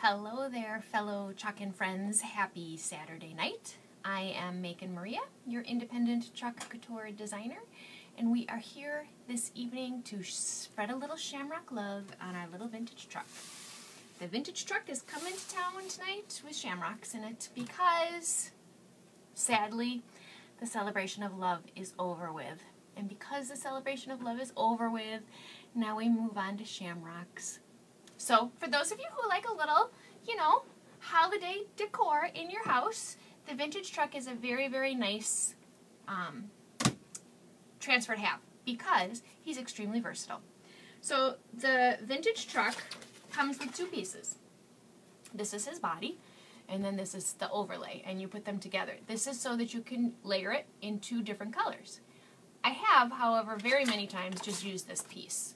Hello there, fellow Chalk friends. Happy Saturday night. I am Macon Maria, your independent Chalk Couture designer, and we are here this evening to spread a little shamrock love on our little vintage truck. The vintage truck is coming to town tonight with shamrocks in it because, sadly, the celebration of love is over with. And because the celebration of love is over with, now we move on to shamrocks. So, for those of you who like a little, holiday decor in your house, the vintage truck is a very, very nice transfer to have because he's extremely versatile. So, the vintage truck comes with two pieces. This is his body, and then this is the overlay, and you put them together. This is so that you can layer it in two different colors. I have, however, very many times just used this piece.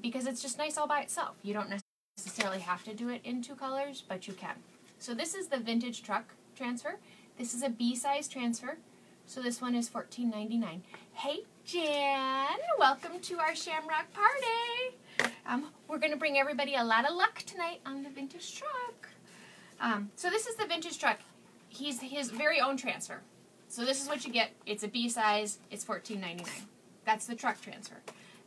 Because it's just nice all by itself. You don't necessarily have to do it in two colors, but you can. So this is the vintage truck transfer. This is a B-size transfer. So this one is $14.99. Hey Jan, welcome to our Shamrock party. We're going to bring everybody a lot of luck tonight on the vintage truck. So this is the vintage truck. He's his very own transfer. So this is what you get. It's a B-size. It's $14.99. That's the truck transfer.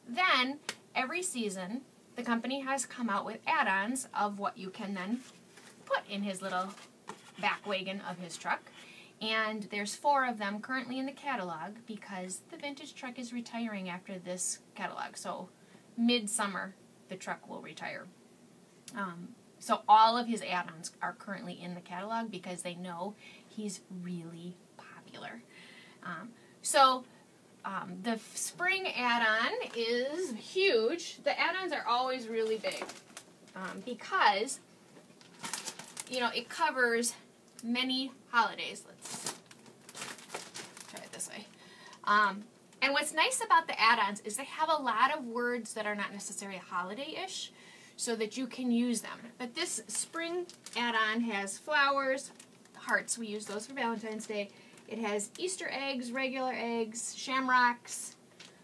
Then, every season, the company has come out with add-ons of what you can then put in his little back wagon of his truck. And there's 4 of them currently in the catalog because the vintage truck is retiring after this catalog. So, mid-summer, the truck will retire. So all of his add-ons are currently in the catalog because they know he's really popular. The spring add-on is huge. The add-ons are always really big because, it covers many holidays. Let's try it this way. And what's nice about the add-ons is they have a lot of words that are not necessarily holiday-ish so that you can use them. But this spring add-on has flowers, hearts. We use those for Valentine's Day. It has Easter eggs, regular eggs, shamrocks.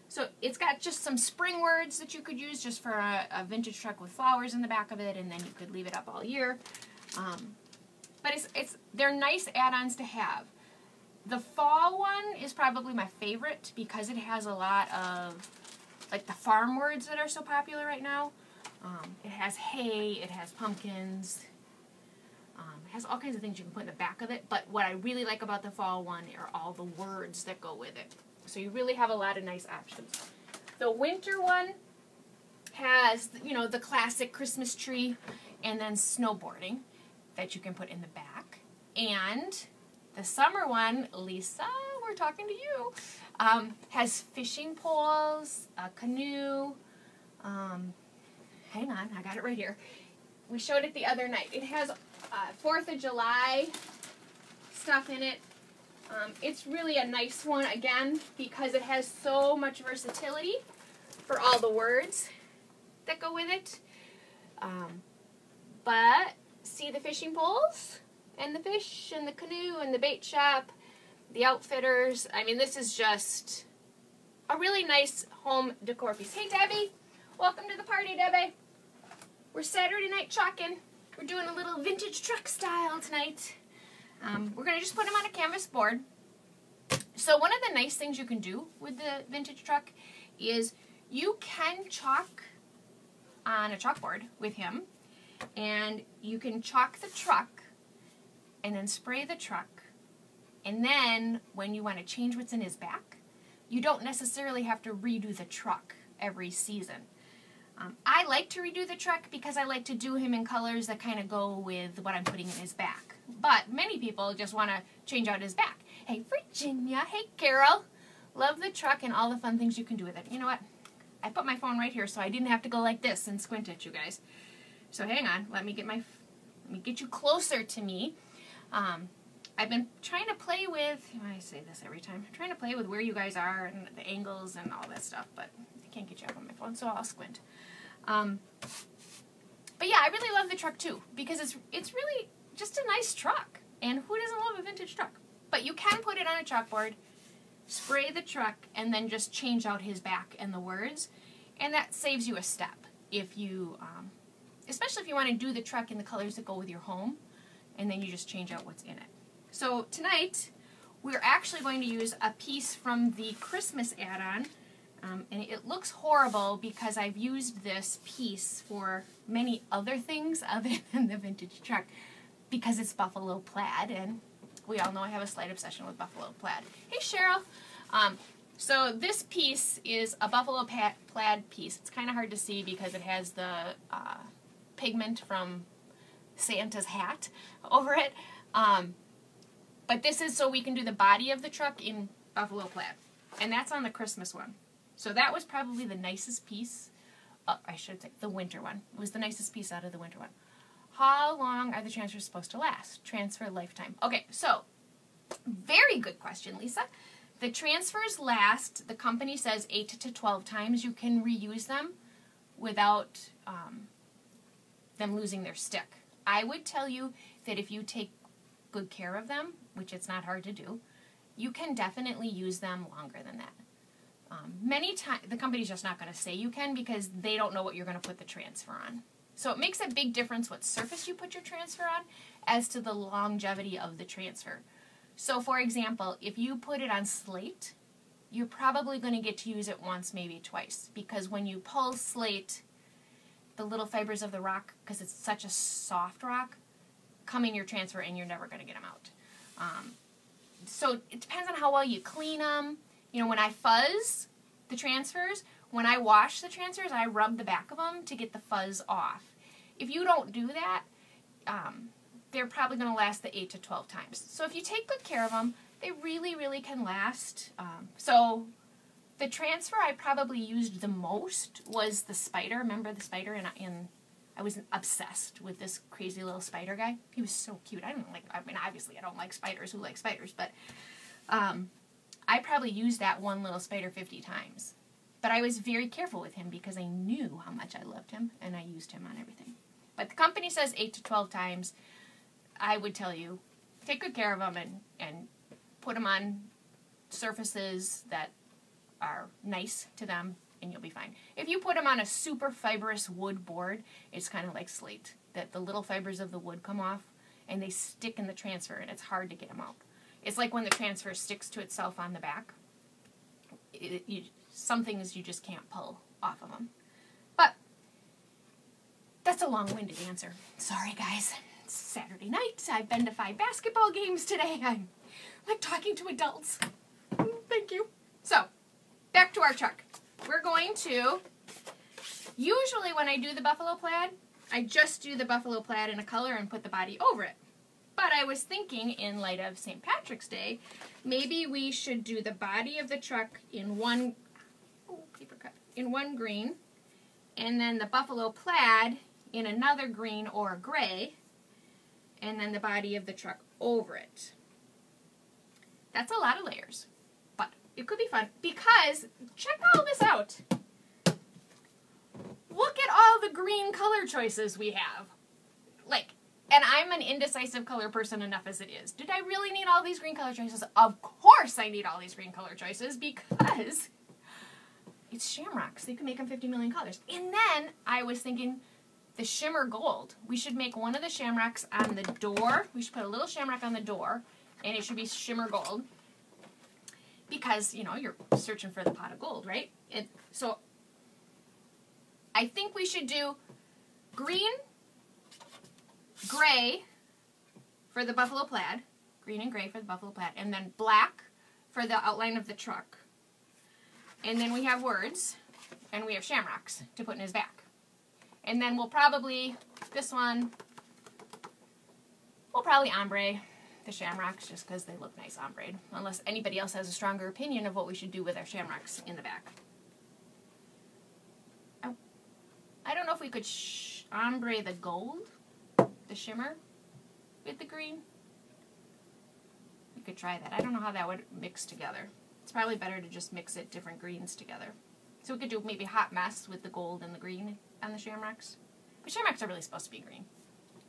So it's got just some spring words that you could use just for a vintage truck with flowers in the back of it, and then you could leave it up all year. But they're nice add-ons to have. The fall one is probably my favorite because it has a lot of like the farm words that are so popular right now. It has hay, it has pumpkins. It has all kinds of things you can put in the back of it, but what I really like about the fall one are all the words that go with it. So you really have a lot of nice options. The winter one has, the classic Christmas tree and then snowboarding that you can put in the back. And the summer one, Lisa, we're talking to you, has fishing poles, a canoe. Hang on, I got it right here. We showed it the other night. It has 4th of July stuff in it. It's really a nice one, again, because it has so much versatility for all the words that go with it. But see the fishing poles and the fish and the canoe and the bait shop, the outfitters. I mean, this is just a really nice home decor piece. Hey, Debbie. Welcome to the party, Debbie. We're Saturday night chalking. We're doing a little vintage truck style tonight. We're going to just put them on a canvas board. So one of the nice things you can do with the vintage truck is you can chalk on a chalkboard with him, and you can chalk the truck and then spray the truck, and then when you want to change what's in his back, you don't necessarily have to redo the truck every season. I like to redo the truck because I like to do him in colors that kind of go with what I'm putting in his back. But many people just want to change out his back. Hey, Virginia. Hey, Carol. Love the truck and all the fun things you can do with it. You know what? I put my phone right here so I didn't have to go like this and squint at you guys. So hang on. Let me get you closer to me. I've been trying to play with, I say this every time, I'm trying to play with where you guys are and the angles and all that stuff, but I can't get you up on my phone, so I'll squint. But yeah, I really love the truck too, because it's really just a nice truck, and who doesn't love a vintage truck? But you can put it on a chalkboard, spray the truck, and then just change out his back and the words, and that saves you a step if you especially if you want to do the truck in the colors that go with your home, and then you just change out what's in it. So tonight, we're actually going to use a piece from the Christmas add-on, and it looks horrible because I've used this piece for many other things other than the vintage truck, because it's buffalo plaid, and we all know I have a slight obsession with buffalo plaid. Hey Cheryl! So this piece is a buffalo plaid piece. It's kind of hard to see because it has the pigment from Santa's hat over it. But this is so we can do the body of the truck in buffalo plaid. And that's on the Christmas one. So that was probably the nicest piece. I should say the winter one. It was the nicest piece out of the winter one. How long are the transfers supposed to last? Transfer lifetime. Okay, so very good question, Lisa. The transfers last, the company says 8 to 12 times. You can reuse them without them losing their stick. I would tell you that if you take good care of them, which it's not hard to do, you can definitely use them longer than that. Many times, the company's just not going to say you can because they don't know what you're going to put the transfer on. So it makes a big difference what surface you put your transfer on as to the longevity of the transfer. So for example, if you put it on slate, you're probably going to get to use it once, maybe twice, because when you pull slate, the little fibers of the rock, because it's such a soft rock, come in your transfer and you're never going to get them out. So it depends on how well you clean them. You know, when I fuzz the transfers, when I wash the transfers, I rub the back of them to get the fuzz off. If you don't do that, they're probably going to last the 8 to 12 times. So if you take good care of them, they really, really can last. So the transfer I probably used the most was the spider. Remember the spider? I was obsessed with this crazy little spider guy. He was so cute. I mean, obviously I don't like spiders. Who likes spiders? But I probably used that one little spider 50 times. But I was very careful with him because I knew how much I loved him, and I used him on everything. But the company says 8 to 12 times. I would tell you, take good care of them and put them on surfaces that are nice to them, and you'll be fine. If you put them on a super fibrous wood board, it's kind of like slate, that the little fibers of the wood come off, and they stick in the transfer, and it's hard to get them out. It's like when the transfer sticks to itself on the back. Some things you just can't pull off of them. But that's a long-winded answer. Sorry, guys. It's Saturday night. I've been to 5 basketball games today. I'm like talking to adults. Thank you. So, back to our truck. We're going to, usually when I do the buffalo plaid, I just do the buffalo plaid in a color and put the body over it. But I was thinking, in light of St. Patrick's Day, maybe we should do the body of the truck in one green, and then the buffalo plaid in another green or gray, and then the body of the truck over it. That's a lot of layers, but it could be fun because check all this out. Look at all the green color choices we have. And I'm an indecisive color person enough as it is. Did I really need all these green color choices? Of course I need all these green color choices because it's Shamrocks. They can make them 50 million colors. And then I was thinking the shimmer gold. We should make one of the Shamrocks on the door. We should put a little Shamrock on the door, and it should be shimmer gold because, you know, you're searching for the pot of gold, right? So I think we should do green, gray for the buffalo plaid, green and gray for the buffalo plaid, and then black for the outline of the truck. And then we have words, and we have Shamrocks to put in his back. And then we'll probably, this one, we'll probably ombre the Shamrocks just because they look nice ombre, unless anybody else has a stronger opinion of what we should do with our Shamrocks in the back. I don't know if we could ombre the gold, the shimmer, with the green. We could try that. I don't know how that would mix together. It's probably better to just mix it different greens together. So we could do maybe hot mess with the gold and the green on the Shamrocks. But Shamrocks are really supposed to be green.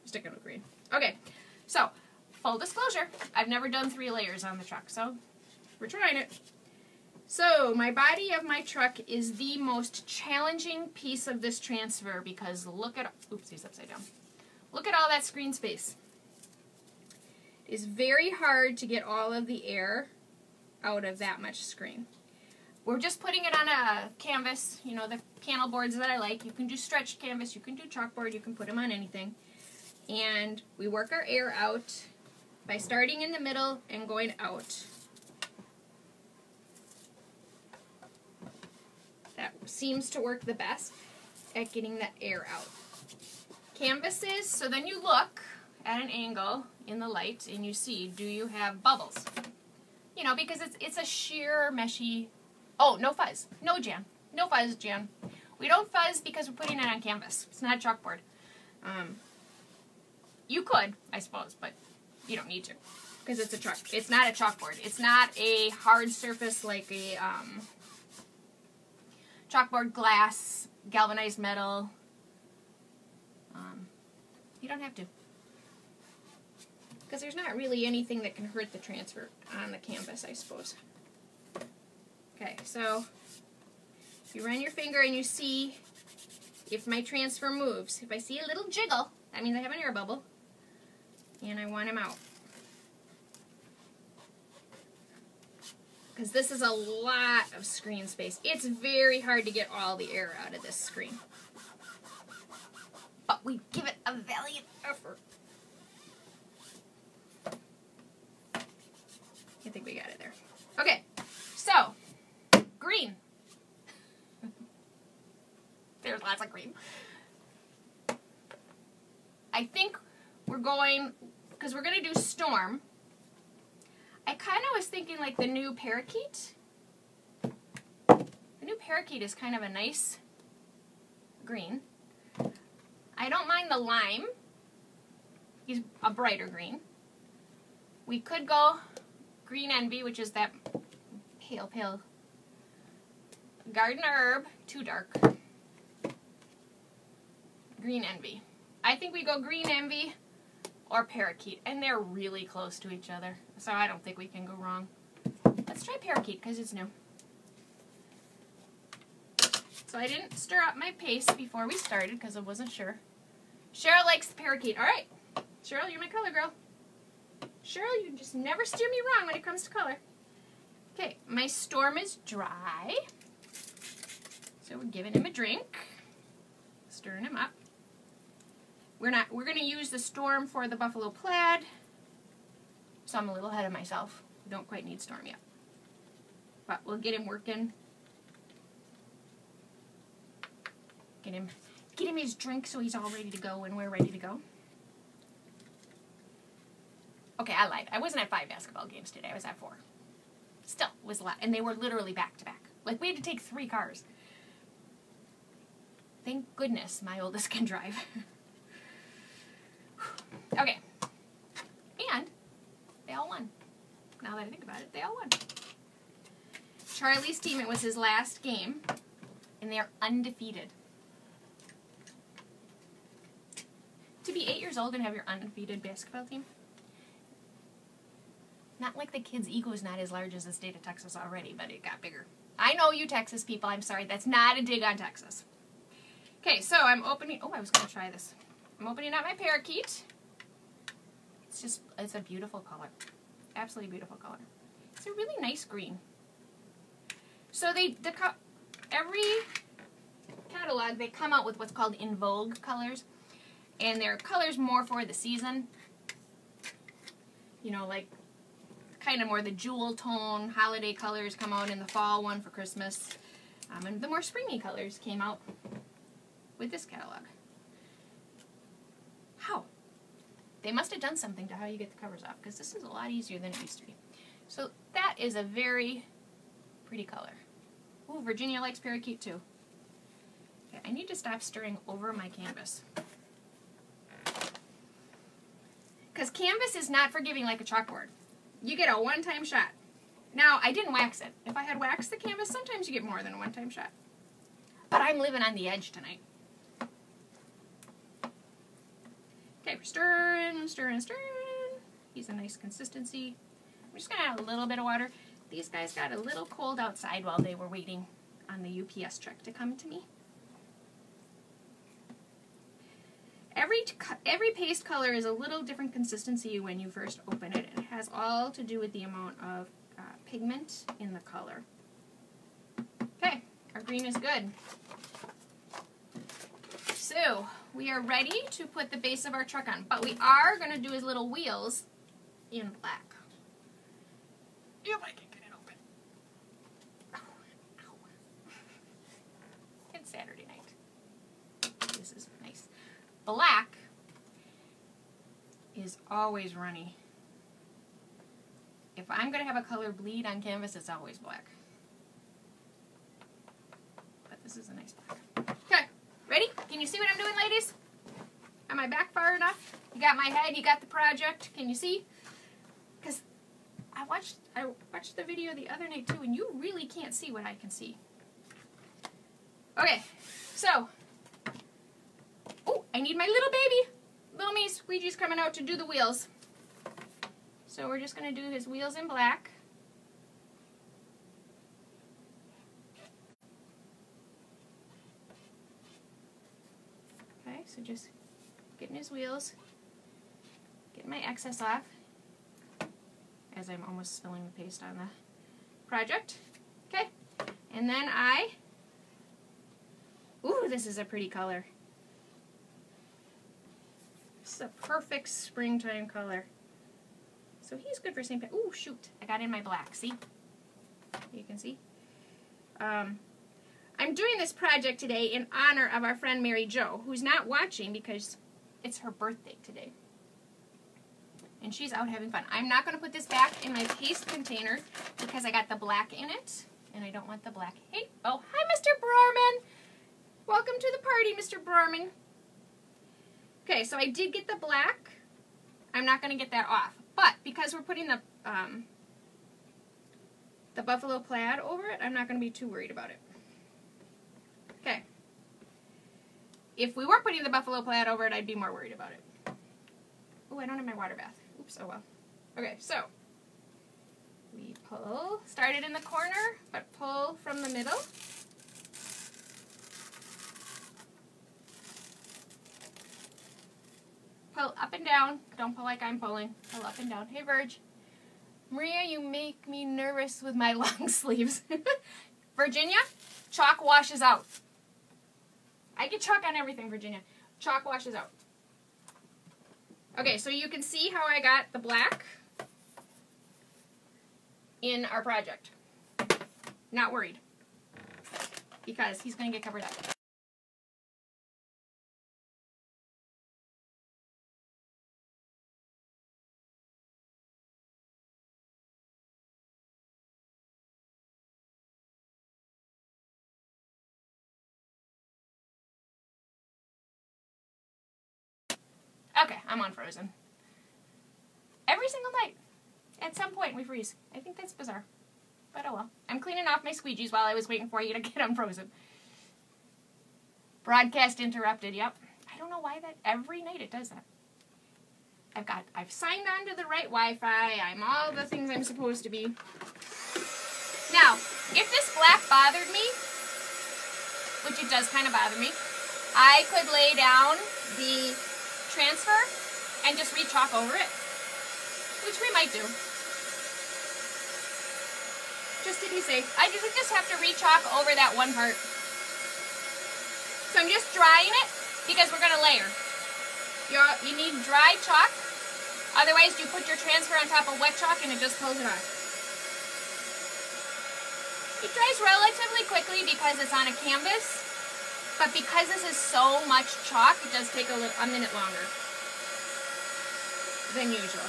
Sticking with green. Okay, so full disclosure, I've never done 3 layers on the truck, so we're trying it. So, my body of my truck is the most challenging piece of this transfer because look at, oops, he's upside down. Look at all that screen space. It is very hard to get all of the air out of that much screen. We're just putting it on a canvas, you know, the panel boards that I like. You can do stretched canvas, you can do chalkboard, you can put them on anything. And we work our air out by starting in the middle and going out. That seems to work the best at getting that air out. Canvases, so then you look at an angle in the light and you see, do you have bubbles? You know, because it's a sheer, meshy, oh, no fuzz. No, Jan. No fuzz, Jan. We don't fuzz because we're putting it on canvas. It's not a chalkboard. You could, I suppose, but you don't need to because it's a chalk. It's not a chalkboard. It's not a hard surface like a chalkboard, glass, galvanized metal. You don't have to. Because there's not really anything that can hurt the transfer on the canvas, I suppose. Okay, so you run your finger and you see if my transfer moves. If I see a little jiggle, that means I have an air bubble. And I want him out. Because this is a lot of screen space. It's very hard to get all the air out of this screen. But we give it a valiant effort. I think we got it there. Okay, so, green. There's lots of green. I think we're going, because we're going to do storm. I kind of was thinking like the new parakeet. The new parakeet is kind of a nice green. I don't mind the lime. He's a brighter green. We could go green envy, which is that pale garden herb, too dark. Green envy. I think we go green envy or parakeet, and they're really close to each other, so I don't think we can go wrong. Let's try parakeet because it's new. So I didn't stir up my paste before we started because I wasn't sure. Cheryl likes the parakeet. All right, Cheryl, you're my color girl. Cheryl, you just never steer me wrong when it comes to color. Okay, my storm is dry. So we're giving him a drink. Stirring him up. We're going to use the storm for the buffalo plaid. So I'm a little ahead of myself. We don't quite need storm yet. But we'll get him working. Get him his drink so he's all ready to go when we're ready to go. Okay, I lied. I wasn't at 5 basketball games today. I was at 4. Still, it was a lot. And they were literally back to back. Like, we had to take 3 cars. Thank goodness my oldest can drive. Okay. And they all won. Now that I think about it, they all won. Charlie's team, it was his last game, and they are undefeated. To be 8 years old and have your undefeated basketball team? Not like the kids' ego is not as large as the state of Texas already, but it got bigger. I know you Texas people, I'm sorry. That's not a dig on Texas. Okay, so I'm opening, oh, I was going to try this. I'm opening up my parakeet. It's a beautiful color. Absolutely beautiful color. It's a really nice green. So every catalog, they come out with what's called in vogue colors. And they're colors more for the season. You know, like kind of more the jewel tone, holiday colors come out in the fall, one for Christmas. And the more springy colors came out with this catalog. How? They must have done something to how you get the covers off, because this is a lot easier than it used to be. So that is a very pretty color. Ooh, Virginia likes parakeet too. Okay, I need to stop stirring over my canvas. Because canvas is not forgiving like a chalkboard. You get a one-time shot. Now, I didn't wax it. If I had waxed the canvas, sometimes you get more than a one-time shot. But I'm living on the edge tonight. Okay, we're stirring, stirring, stirring. He's a nice consistency. I'm just going to add a little bit of water. These guys got a little cold outside while they were waiting on the UPS truck to come to me. Every paste color is a little different consistency when you first open it. It has all to do with the amount of pigment in the color. Okay, our green is good. So, we are ready to put the base of our truck on. But we are going to do his little wheels in black. If I can get it open. Ow. Ow. It's Saturday night. This is nice. Black is always runny. If I'm going to have a color bleed on canvas, it's always black. But this is a nice black. Okay, ready? Can you see what I'm doing, ladies? Am I back far enough? You got my head, you got the project. Can you see? Because I watched the video the other night too, and you really can't see what I can see. Okay, so, oh, I need my little baby. Little me squeegee's coming out to do the wheels. So we're just going to do his wheels in black. Okay, so just getting his wheels, getting my excess off, as I'm almost spilling the paste on the project. Okay, and then ooh, this is a pretty color. This is a perfect springtime color. So he's good for St. Pat. Ooh, shoot, I got in my black, see? You can see. I'm doing this project today in honor of our friend Mary Jo, who's not watching because it's her birthday today. And she's out having fun. I'm not going to put this back in my paste container because I got the black in it, and I don't want the black. Hey, oh, hi, Mr. Brorman. Welcome to the party, Mr. Brorman. Okay, so I did get the black. I'm not going to get that off. But because we're putting the buffalo plaid over it, I'm not going to be too worried about it. Okay. If we were putting the buffalo plaid over it, I'd be more worried about it. Oh, I don't have my water bath. Oops, oh well. Okay, so we pull, start it in the corner, but pull from the middle. Pull up and down. Don't pull like I'm pulling. Pull up and down. Hey, Virg. Maria, you make me nervous with my long sleeves. Virginia, chalk washes out. I get chalk on everything, Virginia. Chalk washes out. Okay, so you can see how I got the black in our project. Not worried. Because he's going to get covered up. Okay, I'm on frozen. Every single night. At some point we freeze. I think that's bizarre. But oh well. I'm cleaning off my squeegees while I was waiting for you to get unfrozen. Broadcast interrupted, yep. I don't know why that, every night it does that. I've signed on to the right Wi-Fi. I'm all the things I'm supposed to be. Now, if this black bothered me, which it does kind of bother me, I could lay down the transfer and just re-chalk over it, which we might do. Just to be safe. I just have to re-chalk over that one part. So I'm just drying it because we're going to layer. You need dry chalk, otherwise you put your transfer on top of wet chalk and it just pulls it off. It dries relatively quickly because it's on a canvas. But because this is so much chalk, it does take a minute longer than usual.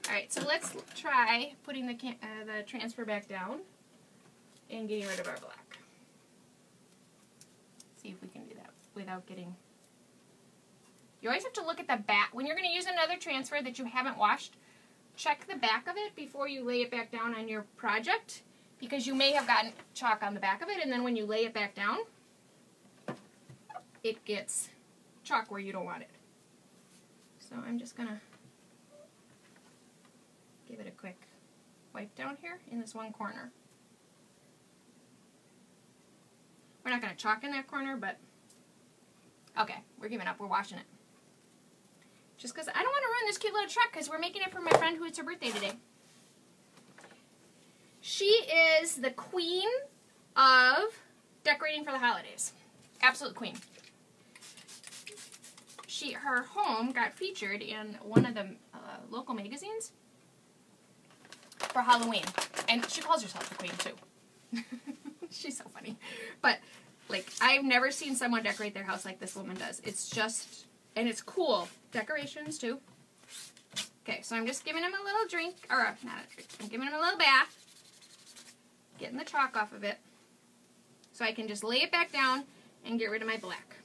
Alright, so let's try putting the transfer back down and getting rid of our black. See if we can do that without getting... You always have to look at the back. When you're going to use another transfer that you haven't washed, check the back of it before you lay it back down on your project. Because you may have gotten chalk on the back of it, and then when you lay it back down, it gets chalk where you don't want it. So I'm just going to give it a quick wipe down here in this one corner. We're not going to chalk in that corner, but okay, we're giving up. We're washing it. Just because I don't want to ruin this cute little truck because we're making it for my friend who it's her birthday today. She is the queen of decorating for the holidays. Absolute queen. Her home got featured in one of the local magazines for Halloween. And she calls herself the queen, too. She's so funny. But, like, I've never seen someone decorate their house like this woman does. It's just, and it's cool. Decorations, too. Okay, so I'm just giving him a little drink, or not a drink, I'm giving him a little bath. Getting the chalk off of it. So I can just lay it back down and get rid of my black.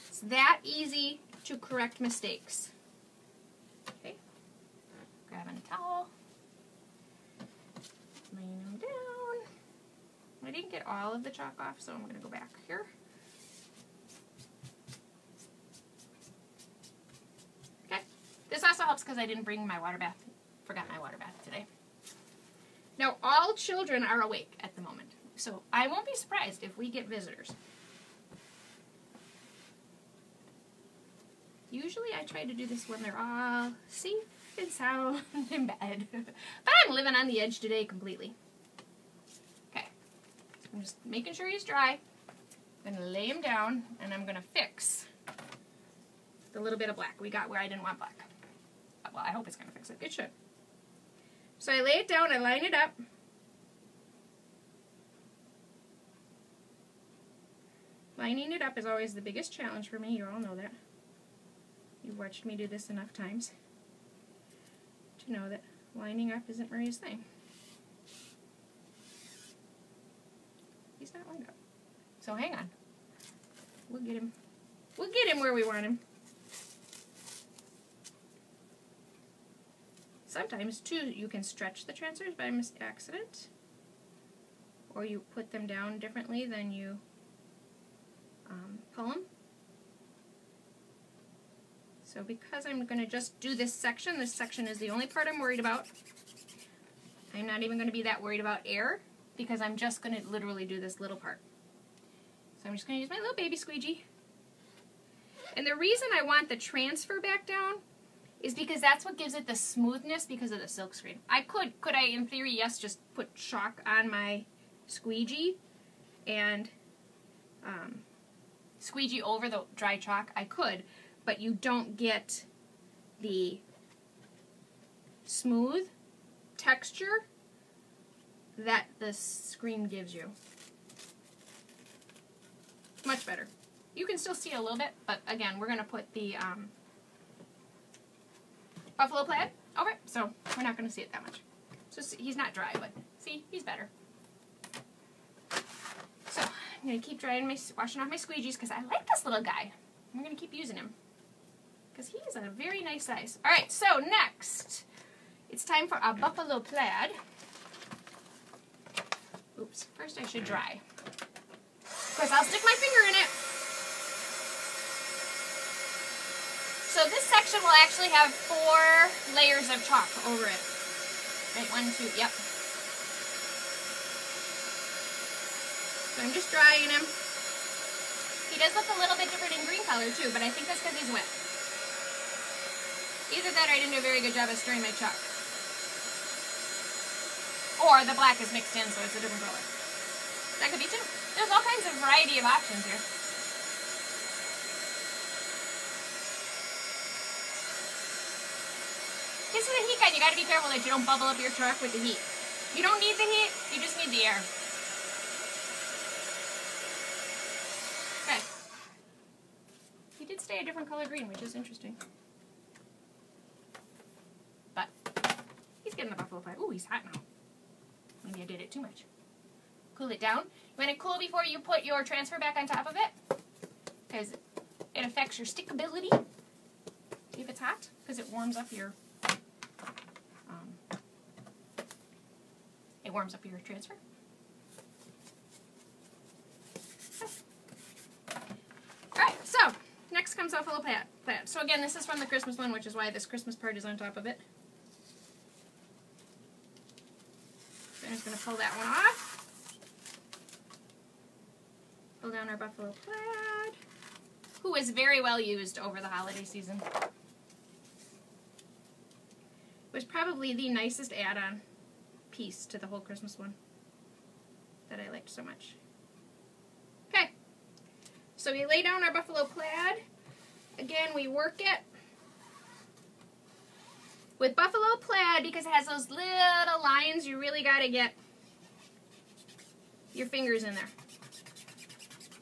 It's that easy to correct mistakes. Okay, grabbing a towel. Laying them down. I didn't get all of the chalk off, so I'm going to go back here. Okay. This also helps because I didn't bring my water bath. Forgot my water bath today. Now, all children are awake at the moment, so I won't be surprised if we get visitors. Usually I try to do this when they're all safe and sound in bed. But I'm living on the edge today completely. Okay. So I'm just making sure he's dry. I'm going to lay him down, and I'm going to fix the little bit of black we got where I didn't want black. Well, I hope it's going to fix it. It should. So I lay it down, I line it up. Lining it up is always the biggest challenge for me. You all know that. You've watched me do this enough times to know that lining up isn't Maria's thing. He's not lined up. So hang on. We'll get him. We'll get him where we want him. Sometimes, too, you can stretch the transfers by accident. Or you put them down differently than you pull them. So because I'm going to just do this section is the only part I'm worried about. I'm not even going to be that worried about air because I'm just going to literally do this little part. So I'm just going to use my little baby squeegee. And the reason I want the transfer back down is because that's what gives it the smoothness because of the silk screen. Could I in theory, yes, just put chalk on my squeegee and squeegee over the dry chalk? I could, but you don't get the smooth texture that the screen gives you. Much better. You can still see a little bit, but again, we're going to put the buffalo plaid over it, so we're not going to see it that much. So he's not dry, but see, he's better. So I'm going to keep washing off my squeegees because I like this little guy. I'm going to keep using him because he's a very nice size. All right, so next, it's time for a buffalo plaid. Oops, first I should dry. Of course, I'll stick my finger in it. So this section will actually have 4 layers of chalk over it. Right, 1, 2, yep. So I'm just drying him. He does look a little bit different in green color too, but I think that's because he's wet. Either that or I didn't do a very good job of stirring my chalk. Or the black is mixed in so it's a different color. That could be too. There's all kinds of variety of options here. This is the heat gun. You got to be careful that you don't bubble up your chalk with the heat. You don't need the heat. You just need the air. Okay. He did stay a different color green, which is interesting. But he's getting the buffalo plaid. Ooh, he's hot now. Maybe I did it too much. Cool it down. You want to cool before you put your transfer back on top of it, because it affects your stickability if it's hot, because it warms up your transfer. Alright, so next comes buffalo plaid. So again, this is from the Christmas one, which is why this Christmas part is on top of it. going to pull that one off. Pull down our buffalo plaid, who was very well used over the holiday season. It was probably the nicest add-on piece to the whole Christmas one that I liked so much. Okay, so we lay down our buffalo plaid. Again, we work it with buffalo plaid because it has those little lines. You really got to get your fingers in there.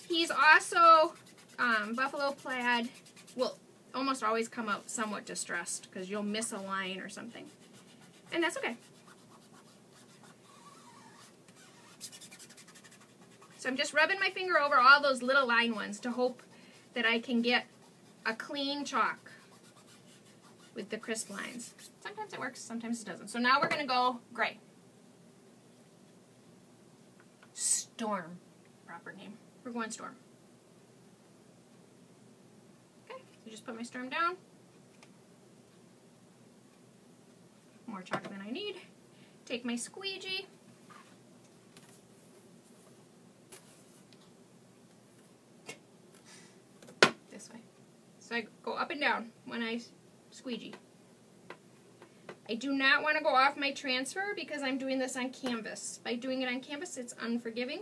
He's also, buffalo plaid will almost always come out somewhat distressed because you'll miss a line or something. And that's okay. So I'm just rubbing my finger over all those little line ones to hope that I can get a clean chalk with the crisp lines. Sometimes it works, sometimes it doesn't. So now we're going to go gray. Storm, proper name. We're going storm. Okay, so just put my storm down. More chalk than I need. Take my squeegee. This way. So I go up and down when I squeegee. I do not want to go off my transfer because I'm doing this on canvas. By doing it on canvas, it's unforgiving.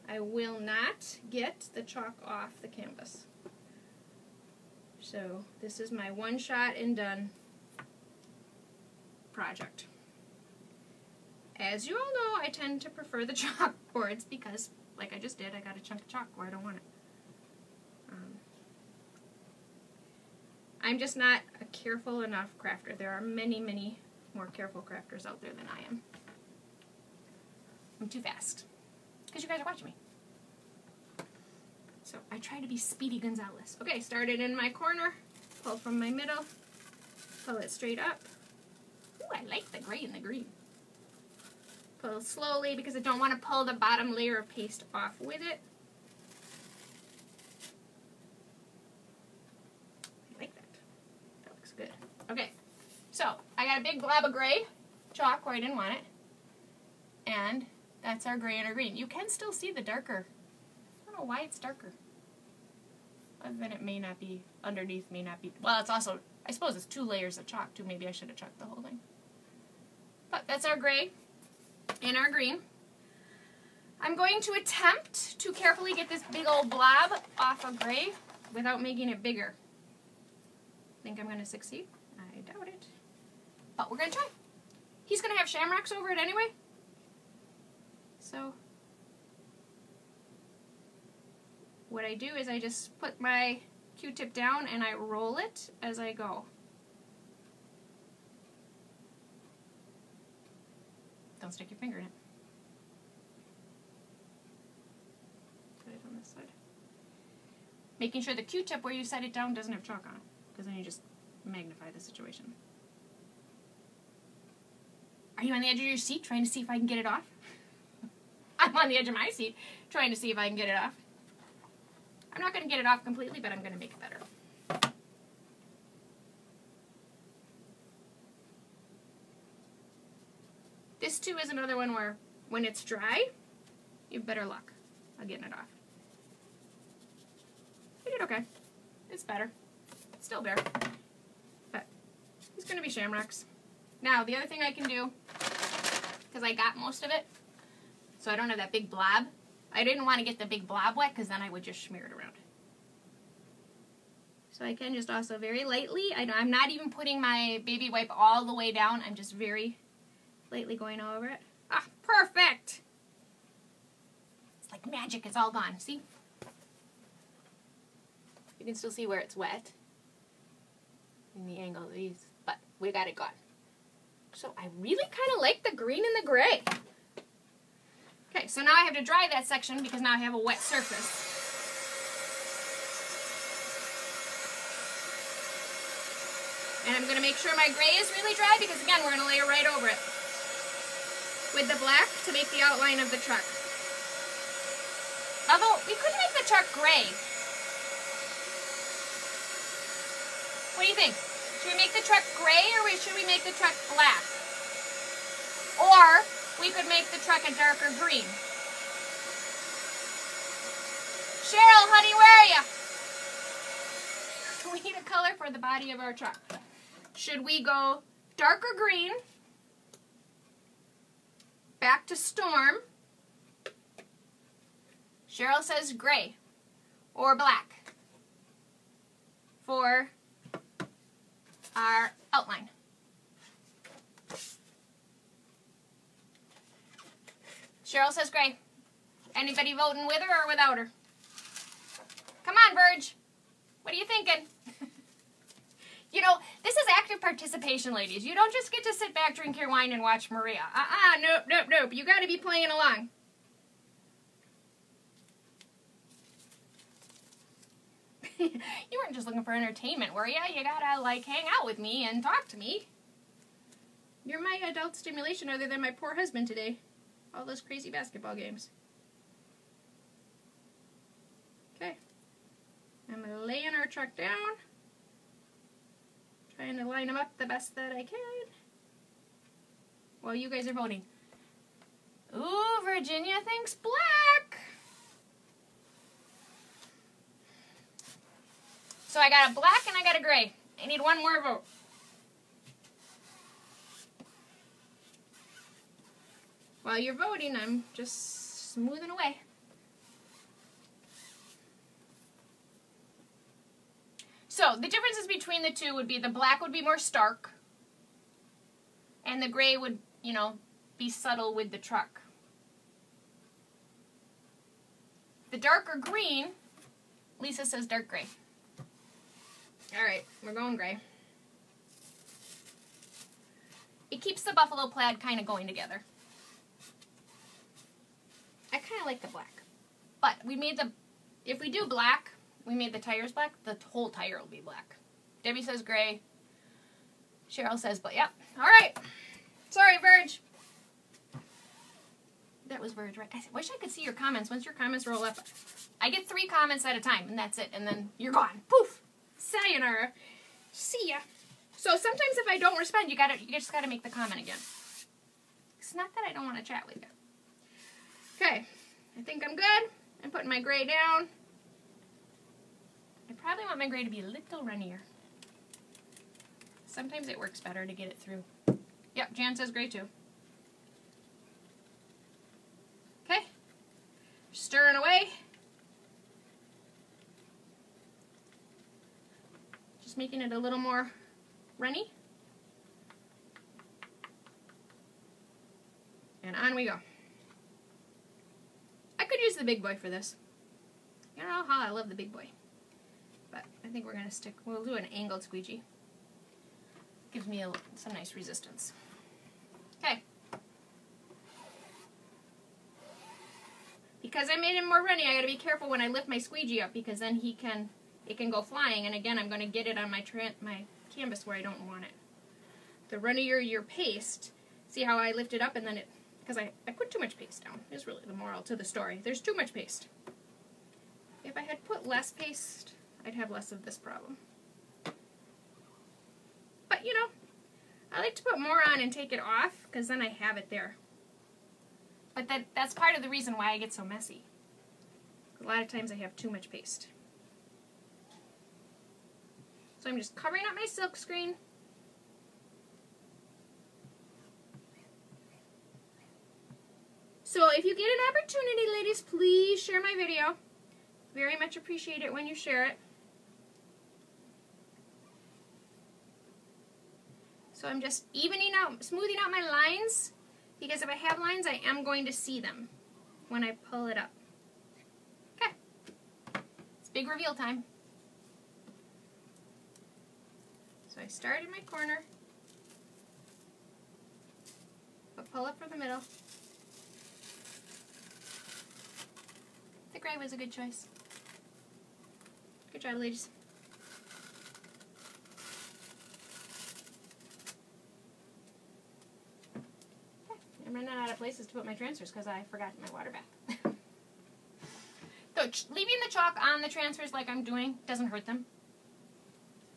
I will not get the chalk off the canvas. So this is my one shot and done project. As you all know, I tend to prefer the chalkboards because, like I just did, I got a chunk of chalk where I don't want it. I'm just not a careful enough crafter. There are many, many more careful crafters out there than I am. I'm too fast. Because you guys are watching me. So I try to be Speedy Gonzalez. Okay, started in my corner. Pull from my middle. Pull it straight up. Ooh, I like the gray and the green. Pull slowly because I don't want to pull the bottom layer of paste off with it. Good. Okay, so I got a big blob of gray chalk where I didn't want it, and that's our gray and our green. You can still see the darker. I don't know why it's darker. Other than it may not be underneath, may not be. Well, it's also, I suppose it's 2 layers of chalk too. Maybe I should have chalked the whole thing. But that's our gray and our green. I'm going to attempt to carefully get this big old blob off of gray without making it bigger. Think I'm going to succeed? I doubt it. But we're going to try. He's going to have shamrocks over it anyway. So what I do is I just put my Q-tip down and I roll it as I go. Don't stick your finger in it. Put it on this side. Making sure the Q-tip where you set it down doesn't have chalk on it, because then you just magnify the situation. Are you on the edge of your seat trying to see if I can get it off? I'm on the edge of my seat trying to see if I can get it off. I'm not going to get it off completely, but I'm going to make it better. This too is another one where when it's dry, you have better luck on getting it off. I did okay. It's better. It's still bare. But it's going to be shamrocks. Now, the other thing I can do, because I got most of it, so I don't have that big blob. I didn't want to get the big blob wet because then I would just smear it around. So I can just also very lightly, I'm not even putting my baby wipe all the way down, I'm just very lightly going all over it. Ah, perfect! It's like magic, it's all gone, see? You can still see where it's wet in the angle of these, but we got it gone. So I really kind of like the green and the gray. Okay, so now I have to dry that section because now I have a wet surface. And I'm going to make sure my gray is really dry because, again, we're going to layer right over it with the black to make the outline of the truck. Although, we could make the truck gray. What do you think? Should we make the truck gray or should we make the truck black? Or we could make the truck a darker green. Cheryl, honey, where are you? We need a color for the body of our truck. Should we go darker green, back to storm? Cheryl says gray or black for our outline. Cheryl says gray. Anybody voting with her or without her? Come on, Verge. What are you thinking? You know, this is active participation, ladies. You don't just get to sit back, drink your wine, and watch Maria. Nope, nope, nope. You got to be playing along. You weren't just looking for entertainment, were you? You gotta, like, hang out with me and talk to me. You're my adult stimulation other than my poor husband today. All those crazy basketball games. Okay. I'm laying our truck down. Trying to line them up the best that I can. While you guys are voting. Ooh, Virginia thinks black. So I got a black and I got a gray. I need one more vote. While you're voting, I'm just smoothing away. So the differences between the two would be the black would be more stark and the gray would, you know, be subtle with the truck. The darker green, Lisa says dark gray. Alright, we're going gray. It keeps the buffalo plaid kind of going together. I kind of like the black. But we made the, if we do black, we made the tires black, the whole tire will be black. Debbie says gray. Cheryl says black. Yep. Alright. Sorry, Verge. That was Verge, right? I wish I could see your comments. Once your comments roll up, I get 3 comments at a time, and that's it. And then you're gone. Poof. Sayonara. See ya. So sometimes if I don't respond, you just gotta make the comment again. It's not that I don't want to chat with you. Okay. I think I'm good. I'm putting my gray down. I probably want my gray to be a little runnier. Sometimes it works better to get it through. Yep, Jan says gray too. Okay. Stirring away. Just making it a little more runny. And on we go. I could use the big boy for this. You know how I love the big boy. But I think we're going to stick, we'll do an angled squeegee. Gives me some nice resistance. Okay. Because I made him more runny, I got to be careful when I lift my squeegee up because then it can go flying, and again I'm going to get it on my canvas where I don't want it. The runnier your paste, see how I lift it up and then it, because I put too much paste down, is really the moral to the story. There's too much paste. If I had put less paste, I'd have less of this problem. But you know, I like to put more on and take it off because then I have it there. But that's part of the reason why I get so messy. A lot of times I have too much paste. So I'm just covering up my silk screen. So if you get an opportunity, ladies, please share my video. Very much appreciate it when you share it. So I'm just evening out, smoothing out my lines, because if I have lines, I am going to see them when I pull it up. Okay. It's big reveal time. So I start in my corner, but pull up from the middle. The gray was a good choice. Good job, ladies. Okay. I'm running out of places to put my transfers because I forgot my water bath. So leaving the chalk on the transfers like I'm doing doesn't hurt them.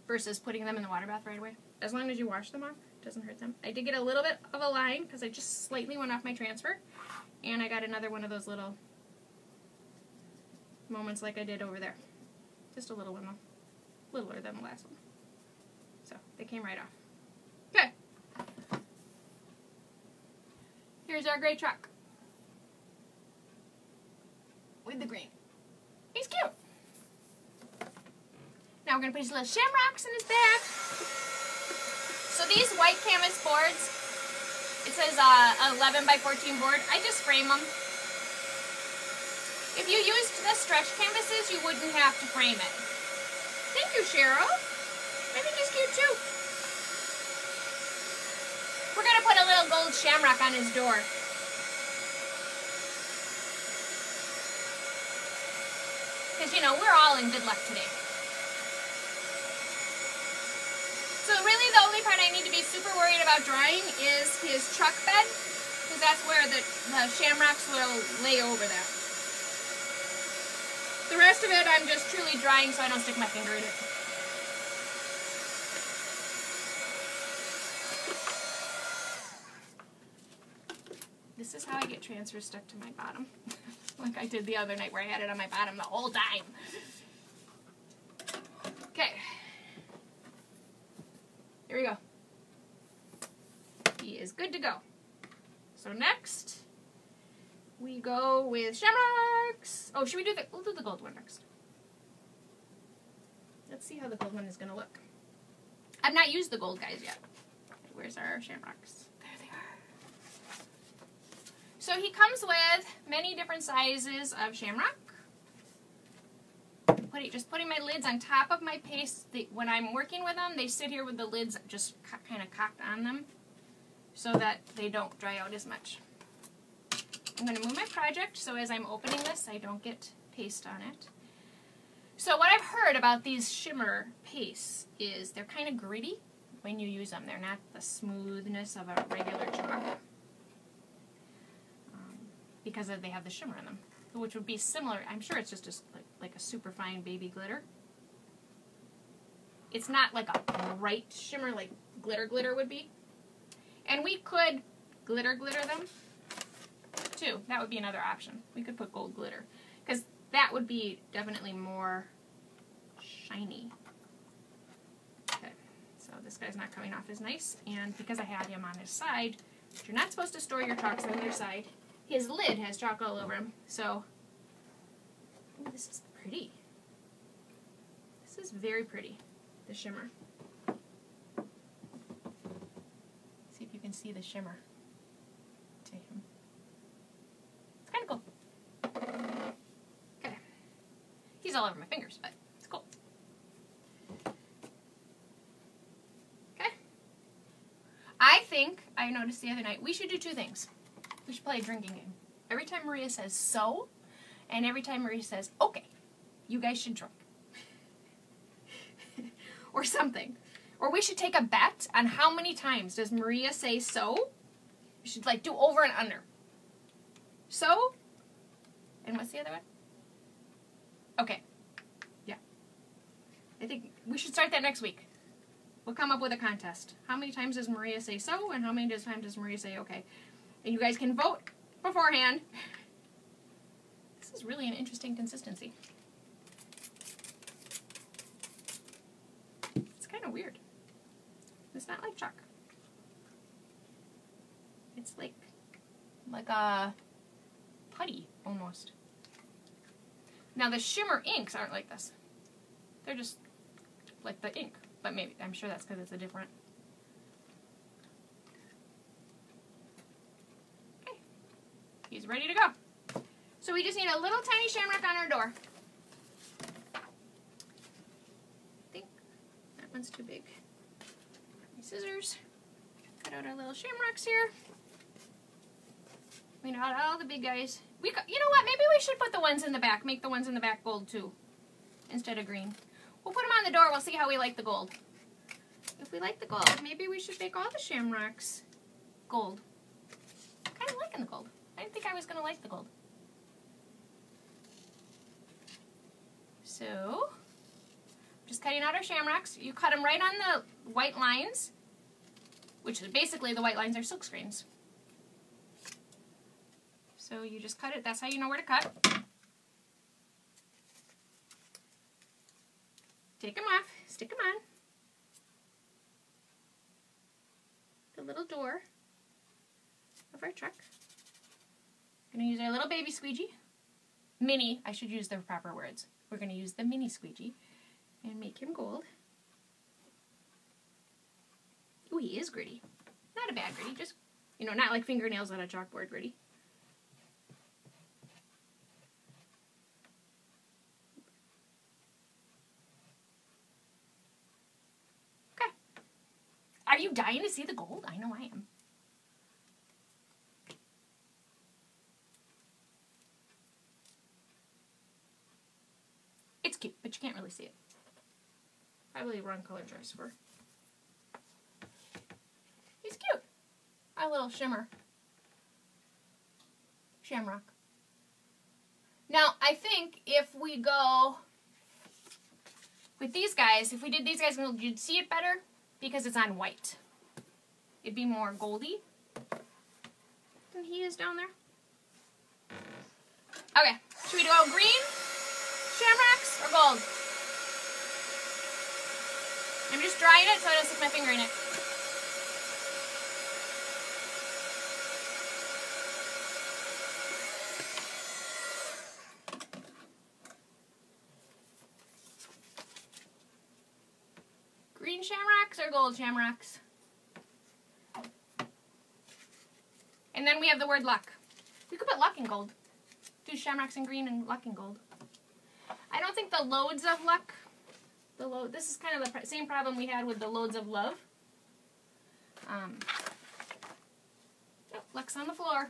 versus putting them in the water bath right away. As long as you wash them off, it doesn't hurt them. I did get a little bit of a line because I just slightly went off my transfer. And I got another one of those little moments like I did over there. Just a little one though. Littler than the last one. So, they came right off. Okay. Here's our gray truck. With the green. He's cute. Now we're going to put his little shamrocks in his back. So these white canvas boards, it says 11 by 14 board. I just frame them. If you used the stretch canvases, you wouldn't have to frame it. Thank you, Cheryl. I think he's cute too. We're going to put a little gold shamrock on his door. Because, you know, we're all in good luck today. So really the only part I need to be super worried about drying is his truck bed, because that's where the shamrocks will lay over that. The rest of it I'm just truly drying so I don't stick my finger in it. This is how I get transfers stuck to my bottom. Like I did the other night where I had it on my bottom the whole time. Okay. Here we go. He is good to go. So next, we go with Shamrocks. Oh, should we do we'll do the gold one next. Let's see how the gold one is going to look. I've not used the gold guys yet. Where's our Shamrocks? There they are. So he comes with many different sizes of shamrock. Just putting my lids on top of my paste. When I'm working with them, they sit here with the lids just kind of cocked on them so that they don't dry out as much. I'm going to move my project so as I'm opening this, I don't get paste on it. So what I've heard about these shimmer pastes is they're kind of gritty when you use them. They're not the smoothness of a regular chalk because they have the shimmer in them, which would be similar. I'm sure it's just like a super fine baby glitter. It's not like a bright shimmer like glitter would be. And we could glitter them too. That would be another option. We could put gold glitter because that would be definitely more shiny. Okay, so this guy's not coming off as nice, and because I had him on his side, you're not supposed to store your chalks on your side. His lid has chalk all over him, so ooh, this is pretty. This is very pretty, the shimmer. See if you can see the shimmer to him. It's kind of cool. Okay. He's all over my fingers, but it's cool. Okay. I think I noticed the other night we should do two things. We should play a drinking game. Every time Maria says so, and every time Maria says, okay, you guys should drink. Or something. Or we should take a bet on how many times does Maria say so. We should like do over and under. So, and what's the other one? Okay. Yeah. I think we should start that next week. We'll come up with a contest. How many times does Maria say so, and how many times does Maria say okay? And you guys can vote beforehand. This is really an interesting consistency. It's kind of weird. It's not like chalk. It's like a putty almost. Now the shimmer inks aren't like this. They're just like the ink, but maybe I'm sure that's because it's a different. He's ready to go. So we just need a little tiny shamrock on our door. I think that one's too big. My scissors. Cut out our little shamrocks here. We know all the big guys. You know what? Maybe we should put the ones in the back. Make the ones in the back gold too, instead of green. We'll put them on the door. We'll see how we like the gold. If we like the gold, maybe we should make all the shamrocks gold. I'm kind of liking the gold. I didn't think I was going to like the gold. So, just cutting out our shamrocks. You cut them right on the white lines, which is basically the white lines are silk screens. So you just cut it. That's how you know where to cut. Take them off. Stick them on the little door of our truck. Going to use our little baby squeegee. Mini. I should use the proper words. We're going to use the mini squeegee and make him gold. Ooh, he is gritty. Not a bad gritty, just, you know, not like fingernails on a chalkboard gritty. Okay. Are you dying to see the gold? I know I am. It's cute, but you can't really see it. Probably the wrong color choice for. He's cute. Our little shamrock. Now, I think if we go with these guys, if we did these guys, you'd see it better because it's on white. It'd be more goldy than he is down there. Okay, should we do green shamrocks or gold? I'm just drying it so I don't stick my finger in it. Green shamrocks or gold shamrocks? And then we have the word luck. We could put luck in gold. Do shamrocks in green and luck in gold. I don't think the loads of luck, this is kind of the same problem we had with the loads of love. Oh, luck's on the floor.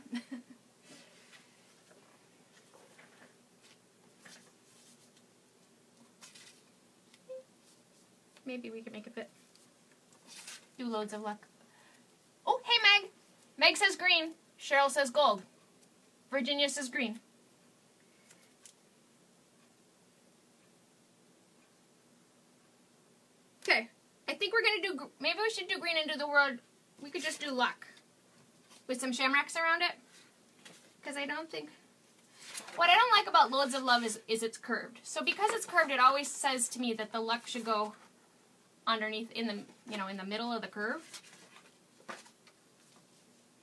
Maybe we can make it fit. Do loads of luck. Oh, hey Meg! Meg says green. Cheryl says gold. Virginia says green. Okay, I think we're going to do, maybe we should do green and do the word, we could just do luck with some shamrocks around it. Because I don't think, what I don't like about loads of love is it's curved. So because it's curved, it always says to me that the luck should go underneath in the, you know, in the middle of the curve.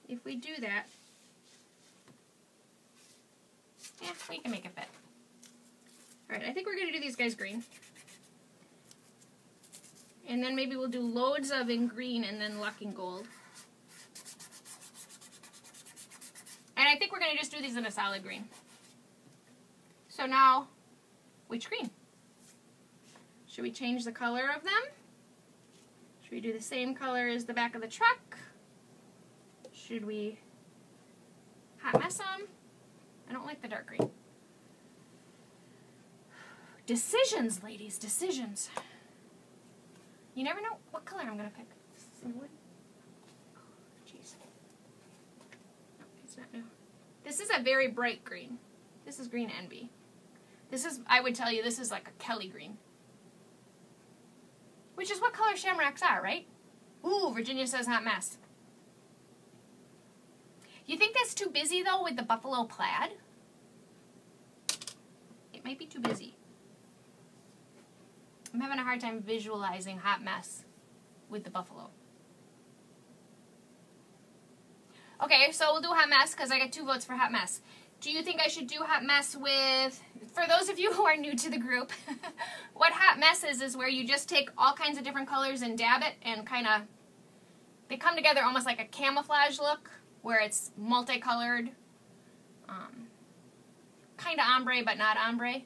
If we do that, yeah, we can make it fit. Alright, I think we're going to do these guys green. And then maybe we'll do loads of in green and then luck in gold. And I think we're going to just do these in a solid green. So now, which green? Should we change the color of them? Should we do the same color as the back of the truck? Should we hot mess them? I don't like the dark green. Decisions, ladies, decisions. You never know what color I'm going to pick. Some wood. Jeez. No, it's not new. This is a very bright green. This is green envy. This is, I would tell you, this is like a Kelly green. Which is what color shamrocks are, right? Ooh, Virginia says hot mess. You think that's too busy, though, with the buffalo plaid? It might be too busy. I'm having a hard time visualizing hot mess with the buffalo. Okay, so we'll do hot mess because I got 2 votes for hot mess. Do you think I should do hot mess with, for those of you who are new to the group, what hot mess is where you just take all kinds of different colors and dab it and kind of, they come together almost like a camouflage look where it's multicolored, kind of ombre but not ombre.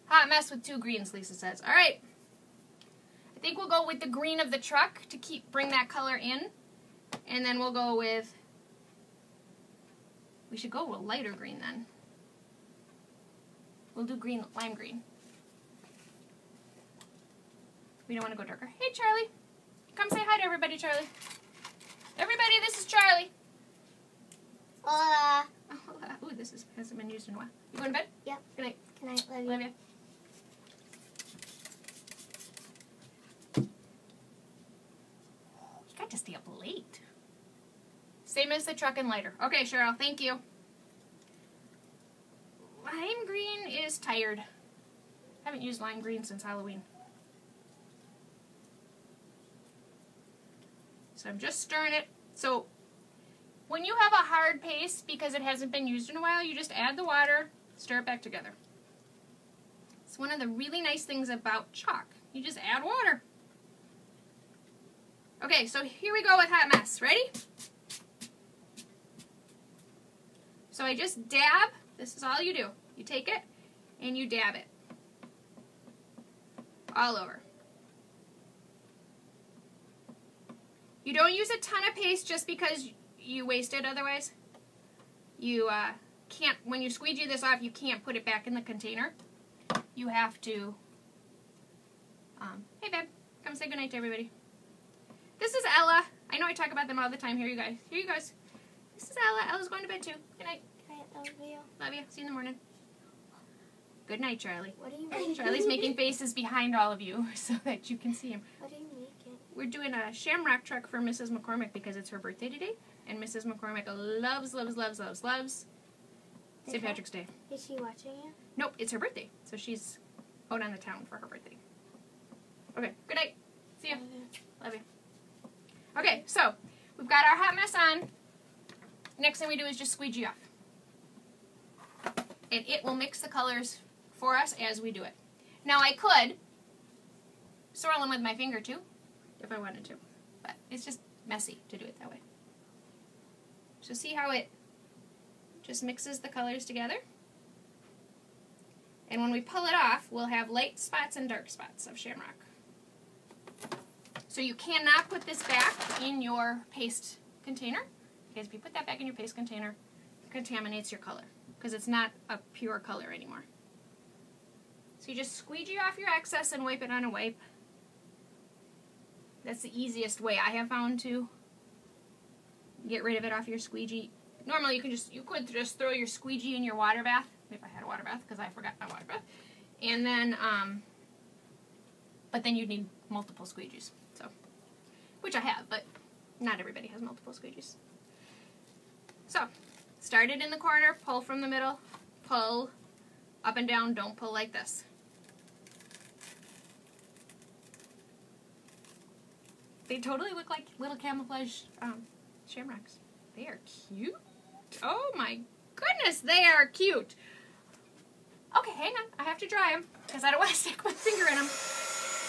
Hot mess with 2 greens, Lisa says. All right. I think we'll go with the green of the truck to bring that color in. And then we'll go with, we should go with lighter green then. We'll do green, lime green. We don't want to go darker. Hey, Charlie. Come say hi to everybody, Charlie. Everybody, this is Charlie. Hola. Ooh, this hasn't been used in a while. You going to bed? Yep. Good night. Good night, love you. Love you. stay up late. Same as the truck and lighter. Okay, Cheryl, thank you. Lime green is tired. Haven't used lime green since Halloween. So I'm just stirring it. So when you have a hard paste, because it hasn't been used in a while, you just add the water, stir it back together. It's one of the really nice things about chalk. You just add water. Okay, so here we go with hot mess. Ready? So I just dab. This is all you do. You take it and you dab it all over. You don't use a ton of paste just because you waste it otherwise. You can't, when you squeegee this off, you can't put it back in the container. You have to, hey babe, come say goodnight to everybody. This is Ella. I know I talk about them all the time. Here you guys. Here you guys. This is Ella. Ella's going to bed too. Good night. Love you. Love you. See you in the morning. Good night, Charlie. What are you making? Charlie's making faces behind all of you so that you can see him. What are you making? We're doing a Shamrock truck for Mrs. McCormick because it's her birthday today. And Mrs. McCormick loves, loves, loves, loves, loves St. Patrick's Day. Is she watching you? Nope, it's her birthday. So she's out on the town for her birthday. Okay, good night. See ya. Love you. Okay, so we've got our hot mess on. Next thing we do is just squeegee off. And it will mix the colors for us as we do it. Now I could swirl them with my finger too, if I wanted to. But it's just messy to do it that way. So see how it just mixes the colors together? And when we pull it off, we'll have light spots and dark spots of Shamrock. So you cannot put this back in your paste container, because if you put that back in your paste container, it contaminates your color, because it's not a pure color anymore. So you just squeegee off your excess and wipe it on a wipe. That's the easiest way I have found to get rid of it off your squeegee. Normally you could just throw your squeegee in your water bath, if I had a water bath, because I forgot my water bath. And then, but then you'd need multiple squeegees. So, which I have, but not everybody has multiple squeegees. So, start it in the corner, pull from the middle, pull up and down, don't pull like this. They totally look like little camouflage shamrocks. They are cute. Oh my goodness, they are cute. Okay, hang on. I have to dry them because I don't want to stick my finger in them.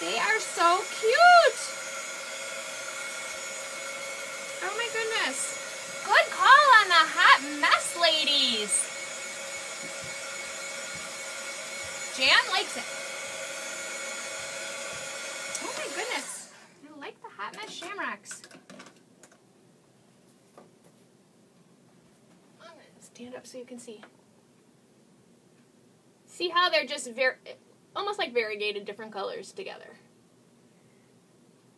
They are so cute. Oh my goodness. Good call on the hot mess, ladies. Jan likes it. Oh my goodness. I like the hot mess shamrocks. I'm going to stand up so you can see. See how they're just almost like variegated different colors together.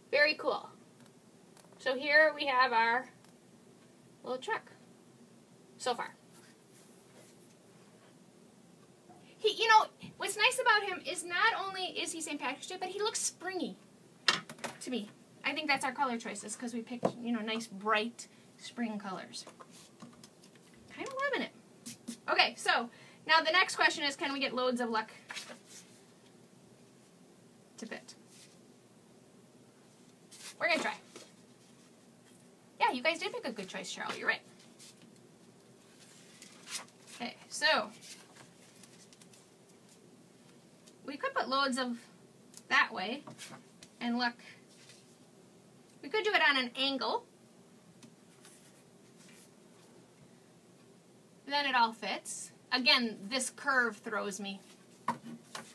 Very cool. So here we have our little truck so far. He, you know, what's nice about him is not only is he St. Patrick's Day, but he looks springy to me. I think that's our color choices because we picked, you know, nice bright spring colors. Kind of loving it. Okay, so now the next question is, can we get loads of luck to fit? We're going to try. Yeah, you guys did pick a good choice, Cheryl. You're right. Okay, so we could put loads of that way and look. We could do it on an angle. Then it all fits. Again, this curve throws me.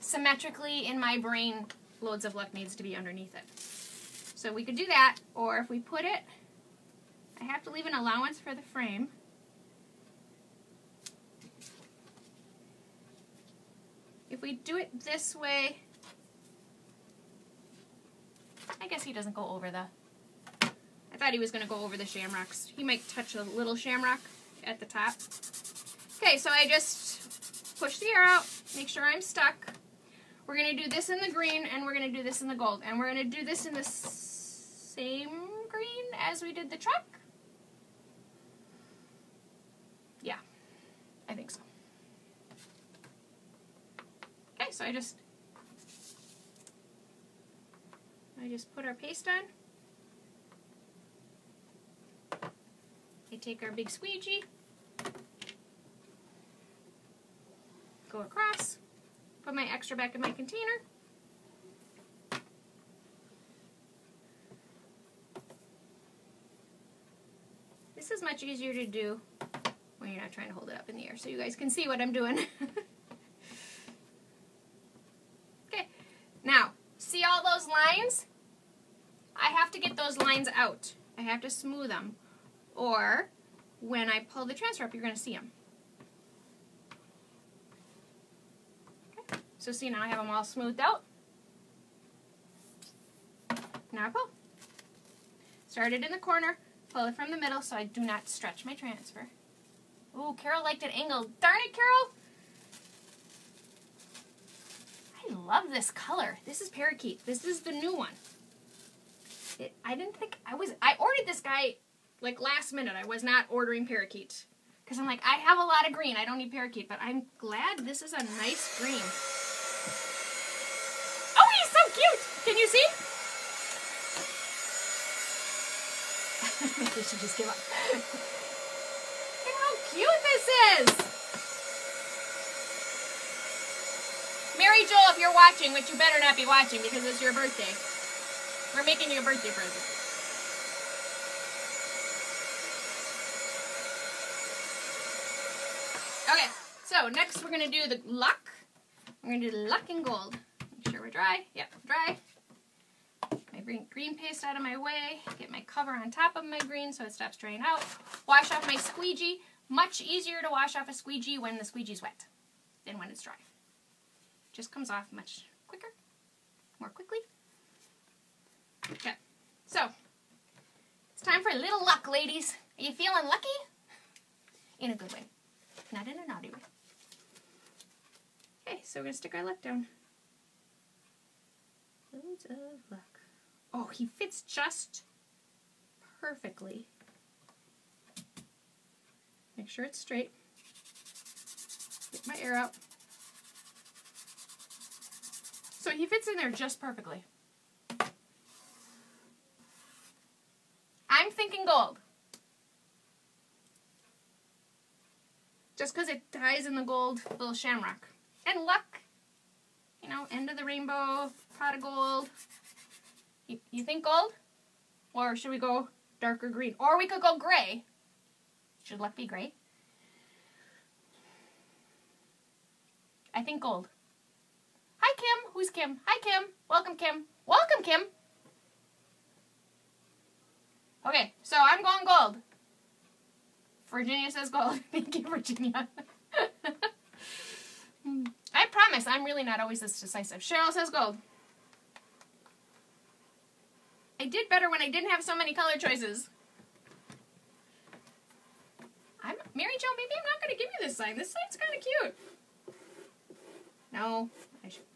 Symmetrically in my brain, loads of luck needs to be underneath it. So we could do that, or if we put it, I have to leave an allowance for the frame. If we do it this way, I guess he doesn't go over the, I thought he was going to go over the shamrocks. He might touch a little shamrock at the top. Okay, so I just push the air out, make sure I'm stuck. We're going to do this in the green, and we're going to do this in the gold. And we're going to do this in the same green as we did the truck? Yeah, I think so. Okay, so I just put our paste on. I take our big squeegee, go across, put my extra back in my container. This is much easier to do when you're not trying to hold it up in the air, so you guys can see what I'm doing. Okay, now, see all those lines? I have to get those lines out. I have to smooth them, or when I pull the transfer up, you're going to see them. Okay. So see, now I have them all smoothed out. Now I pull. Start it in the corner, pull it from the middle so I do not stretch my transfer. Ooh, Carol liked it angled. Darn it, Carol! I love this color. This is parakeet. This is the new one. I didn't think I ordered this guy like last minute. I was not ordering parakeet because I'm like, I have a lot of green. I don't need parakeet, but I'm glad this is a nice green. Oh, he's so cute. Can you see? Maybe I should just give up. Look how cute this is. Mary Jo, if you're watching, which you better not be watching because it's your birthday. We're making you a birthday present. Okay, so next we're going to do the luck. We're going to do the luck in gold. Make sure we're dry. Yep, dry. I bring green paste out of my way. Get my cover on top of my green so it stops drying out. Wash off my squeegee. Much easier to wash off a squeegee when the squeegee's wet than when it's dry. Just comes off much quicker, more quickly. Okay, so it's time for a little luck, ladies. Are you feeling lucky? In a good way, not in a naughty way. Okay, so we're going to stick our luck down. Loads of luck. Oh, he fits just perfectly. Make sure it's straight. Get my air out. So he fits in there just perfectly. I'm thinking gold. Just because it ties in the gold little shamrock. And luck. You know, end of the rainbow, pot of gold. You think gold? Or should we go darker green? Or we could go gray. Should luck be gray? I think gold. Hi, Kim. Who's Kim? Hi, Kim. Welcome, Kim. Welcome, Kim. Okay, so I'm going gold. Virginia says gold. Thank you, Virginia. I promise, I'm really not always this decisive. Cheryl says gold. I did better when I didn't have so many color choices. Mary Jo, maybe I'm not going to give you this sign. This sign's kind of cute. No, I should.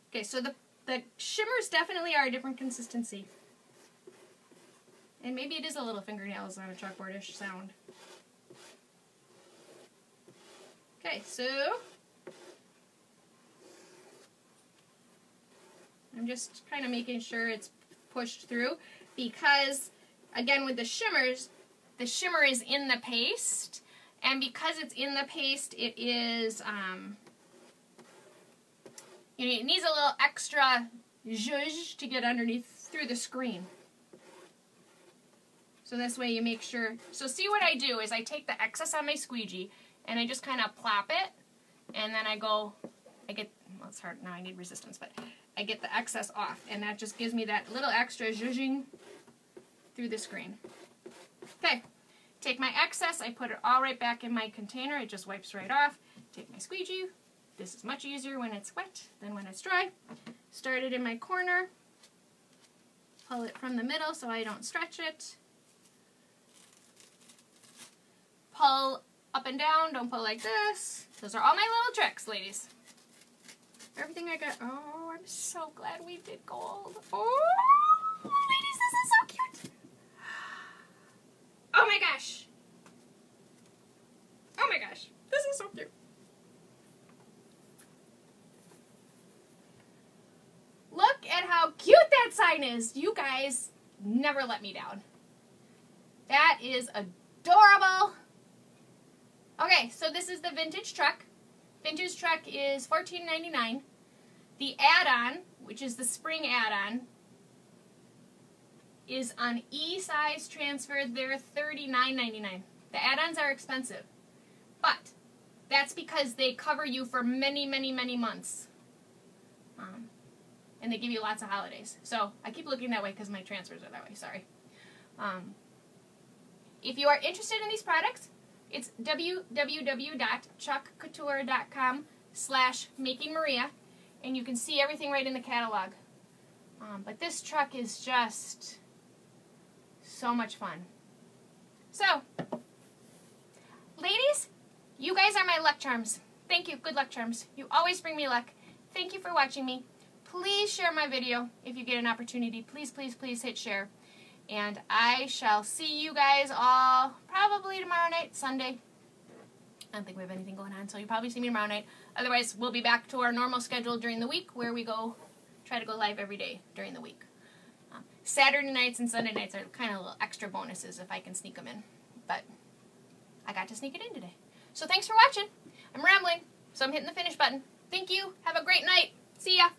Okay, so the shimmers definitely are a different consistency. And maybe it is a little fingernails on a chalkboardish sound. Okay, so I'm just kind of making sure it's pushed through because, again, with the shimmer is in the paste, and because it's in the paste, it is, you know, it needs a little extra zhuzh to get underneath through the screen. So this way you make sure, so see what I do is I take the excess on my squeegee and I just kind of plop it, and then well, it's hard, now I need resistance, but I get the excess off, and that just gives me that little extra zhuzhing through the screen. Okay, take my excess, I put it all right back in my container, it just wipes right off. Take my squeegee, this is much easier when it's wet than when it's dry. Start it in my corner, pull it from the middle so I don't stretch it. Pull up and down, don't pull like this. Those are all my little tricks, ladies. Everything I got, oh, I'm so glad we did gold. Oh! good sign is you guys never let me down. That is adorable. Okay, so this is the vintage truck. Vintage truck is $14.99. The add-on, which is the spring add-on, is on E-size transfer. They're $39.99. The add-ons are expensive, but that's because they cover you for many, many, many months. And they give you lots of holidays. So I keep looking that way because my transfers are that way. Sorry. If you are interested in these products, it's www.chalkcouture.com/makingmaria, and you can see everything right in the catalog. But this truck is just so much fun. So, ladies, you guys are my luck charms. Thank you. Good luck charms. You always bring me luck. Thank you for watching me. Please share my video if you get an opportunity. Please, please, please hit share. And I shall see you guys all probably tomorrow night, Sunday. I don't think we have anything going on, so you'll probably see me tomorrow night. Otherwise, we'll be back to our normal schedule during the week where we try to go live every day during the week. Saturday nights and Sunday nights are kind of little extra bonuses if I can sneak them in. But I got to sneak it in today. So thanks for watching. I'm rambling, so I'm hitting the finish button. Thank you. Have a great night. See ya.